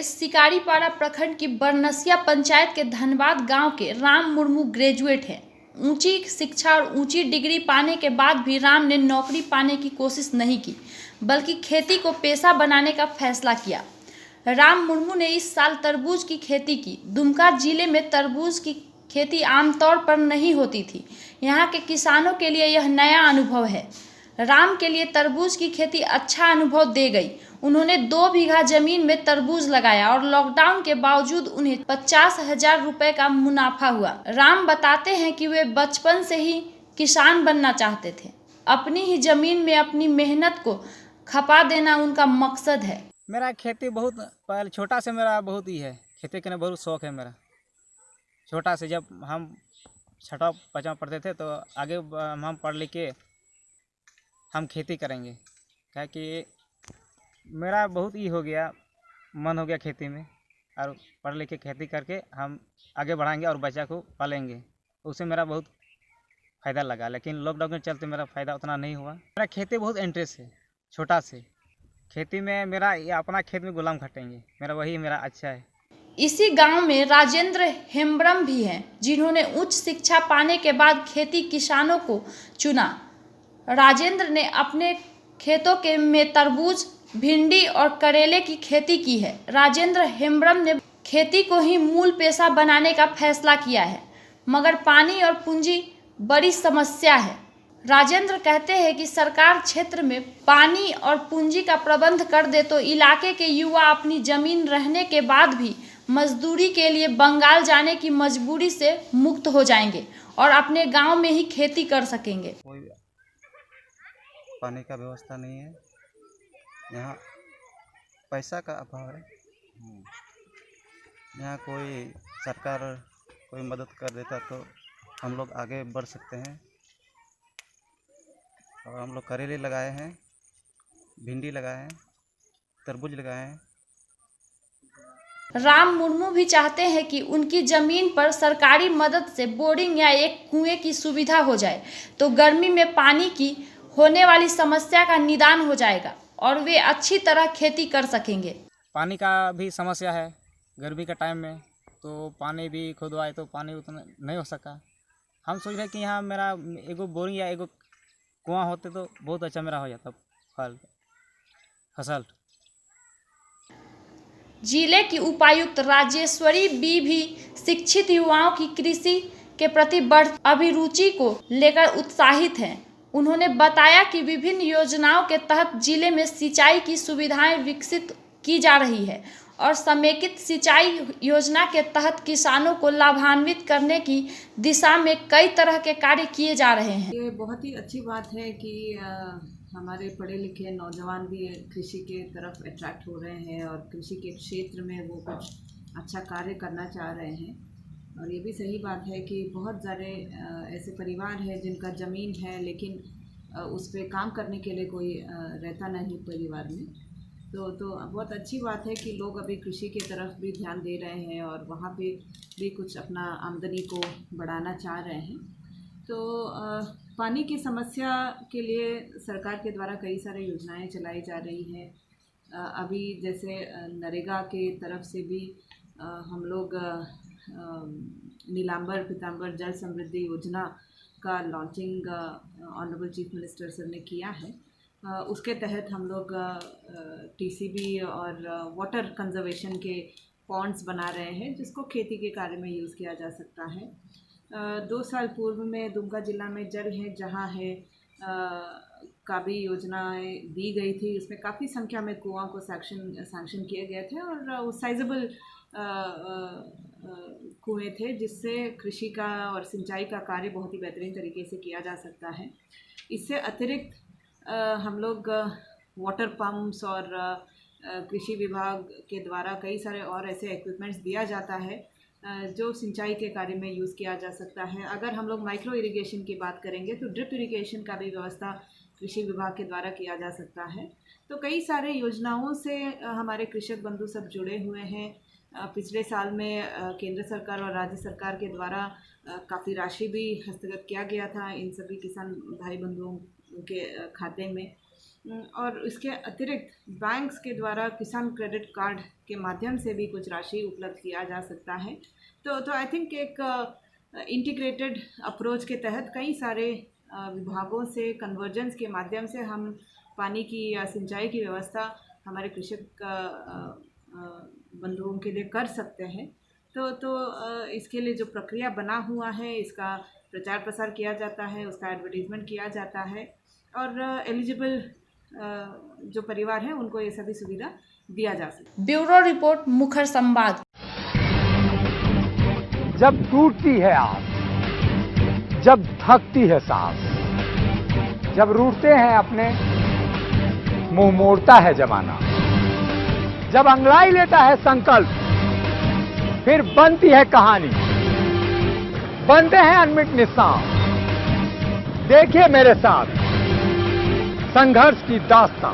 के शिकारीपाड़ा प्रखंड की बरनसिया पंचायत के धनबाद गांव के राम मुर्मू ग्रेजुएट हैं। ऊंची शिक्षा और ऊंची डिग्री पाने के बाद भी राम ने नौकरी पाने की कोशिश नहीं की, बल्कि खेती को पेशा बनाने का फैसला किया। राम मुर्मू ने इस साल तरबूज की खेती की। दुमका जिले में तरबूज की खेती आमतौर पर नहीं होती थी। यहाँ के किसानों के लिए यह नया अनुभव है। राम के लिए तरबूज की खेती अच्छा अनुभव दे गई। उन्होंने 2 बीघा जमीन में तरबूज लगाया और लॉकडाउन के बावजूद उन्हें 50,000 रुपए का मुनाफा हुआ। राम बताते हैं कि वे बचपन से ही किसान बनना चाहते थे। अपनी ही जमीन में अपनी मेहनत को खपा देना उनका मकसद है। मेरा खेती बहुत पहले छोटा से मेरा बहुत ही है, खेती करने बहुत शौक़ है मेरा। छोटा से जब हम छठा पाँचवा पढ़ते थे तो आगे हम पढ़ लिख के हम खेती करेंगे, क्या कि मेरा बहुत ही हो गया, मन हो गया खेती में, और पढ़ लिख के खेती करके हम आगे बढ़ाएंगे और बच्चा को पालेंगे। उससे मेरा बहुत फ़ायदा लगा, लेकिन लॉकडाउन के चलते मेरा फ़ायदा उतना नहीं हुआ। मेरा खेती बहुत इंटरेस्ट है, छोटा से खेती में मेरा ये अपना खेत में गुलाम खटेंगे, मेरा वही मेरा अच्छा है। इसी गांव में राजेंद्र हेम्ब्रम भी हैं, जिन्होंने उच्च शिक्षा पाने के बाद खेती किसानों को चुना। राजेंद्र ने अपने खेतों के में तरबूज, भिंडी और करेले की खेती की है। राजेंद्र हेम्ब्रम ने खेती को ही मूल पेशा बनाने का फैसला किया है, मगर पानी और पूंजी बड़ी समस्या है। राजेंद्र कहते हैं कि सरकार क्षेत्र में पानी और पूंजी का प्रबंध कर दे तो इलाके के युवा अपनी जमीन रहने के बाद भी मजदूरी के लिए बंगाल जाने की मजबूरी से मुक्त हो जाएंगे और अपने गांव में ही खेती कर सकेंगे। कोई पानी का व्यवस्था नहीं है, यहाँ पैसा का अभाव है। यहाँ कोई सरकार कोई मदद कर देता तो हम लोग आगे बढ़ सकते हैं। और हम लोग करेले लगाए हैं, भिंडी लगाए हैं, तरबूज लगाए हैं। राम मुर्मू भी चाहते हैं कि उनकी जमीन पर सरकारी मदद से बोरिंग या एक कुएं की सुविधा हो जाए, तो गर्मी में पानी की होने वाली समस्या का निदान हो जाएगा और वे अच्छी तरह खेती कर सकेंगे। पानी का भी समस्या है गर्मी के टाइम में, तो पानी भी खुदवाए तो पानी उतना नहीं हो सका। हम सोच रहे हैं कि यहाँ मेरा एगो बोरिंग या एगो कुआं होते तो बहुत अच्छा मेरा हो जाता फसल। जिले की उपायुक्त राजेश्वरी बी भी शिक्षित युवाओं की कृषि के प्रति बढ़ती अभिरुचि को लेकर उत्साहित हैं। उन्होंने बताया कि विभिन्न योजनाओं के तहत जिले में सिंचाई की सुविधाएं विकसित की जा रही है और समेकित सिंचाई योजना के तहत किसानों को लाभान्वित करने की दिशा में कई तरह के कार्य किए जा रहे हैं। ये बहुत ही अच्छी बात है कि हमारे पढ़े लिखे नौजवान भी कृषि के तरफ अट्रैक्ट हो रहे हैं और कृषि के क्षेत्र में वो कुछ अच्छा कार्य करना चाह रहे हैं। और ये भी सही बात है कि बहुत सारे ऐसे परिवार हैं जिनका ज़मीन है, लेकिन उस पर काम करने के लिए कोई रहता नहीं परिवार में। तो बहुत अच्छी बात है कि लोग अभी कृषि की तरफ भी ध्यान दे रहे हैं और वहाँ पे भी कुछ अपना आमदनी को बढ़ाना चाह रहे हैं। तो पानी की समस्या के लिए सरकार के द्वारा कई सारे योजनाएं चलाई जा रही हैं। अभी जैसे नरेगा के तरफ से भी हम लोग नीलांबर पीतांबर जल समृद्धि योजना का launching honourable chief minister sir ने किया है। उसके तहत हम लोग टीसीबी और वाटर कंजर्वेशन के पॉन्ड्स बना रहे हैं, जिसको खेती के कार्य में यूज़ किया जा सकता है। 2 साल पूर्व में दुमका जिला में जल है जहाँ है का भी योजनाएँ दी गई थी। उसमें काफ़ी संख्या में कुआं को सैंक्शन किए गए थे और वो साइजेबल कुएँ थे, जिससे कृषि का और सिंचाई का कार्य बहुत ही बेहतरीन तरीके से किया जा सकता है। इससे अतिरिक्त हम लोग वाटर पम्प्स और कृषि विभाग के द्वारा कई सारे और ऐसे इक्विपमेंट्स दिया जाता है जो सिंचाई के कार्य में यूज़ किया जा सकता है। अगर हम लोग माइक्रो इरिगेशन की बात करेंगे तो ड्रिप इरिगेशन का भी व्यवस्था कृषि विभाग के द्वारा किया जा सकता है। तो कई सारे योजनाओं से हमारे कृषक बंधु सब जुड़े हुए हैं। पिछले साल में केंद्र सरकार और राज्य सरकार के द्वारा काफ़ी राशि भी हस्तगत किया गया था इन सभी किसान भाई बंधुओं के खाते में। और इसके अतिरिक्त बैंक्स के द्वारा किसान क्रेडिट कार्ड के माध्यम से भी कुछ राशि उपलब्ध किया जा सकता है। तो आई थिंक एक इंटीग्रेटेड अप्रोच के तहत कई सारे विभागों से कन्वर्जेंस के माध्यम से हम पानी की या सिंचाई की व्यवस्था हमारे कृषक बंधुओं के लिए कर सकते हैं। तो इसके लिए जो प्रक्रिया बना हुआ है, इसका प्रचार प्रसार किया जाता है, उसका एडवर्टीजमेंट किया जाता है और एलिजिबल जो परिवार हैं उनको ये सभी सुविधा दिया जा सकता है। ब्यूरो रिपोर्ट, मुखर संवाद। जब टूटती है आस, जब थकती है सांस, जब रूठते हैं अपने, मुंह मोड़ता है जमाना, जब अंगड़ाई लेता है संकल्प, फिर बनती है कहानी, बनते हैं अनमिट निशान। देखिए मेरे साथ संघर्ष की दास्तां।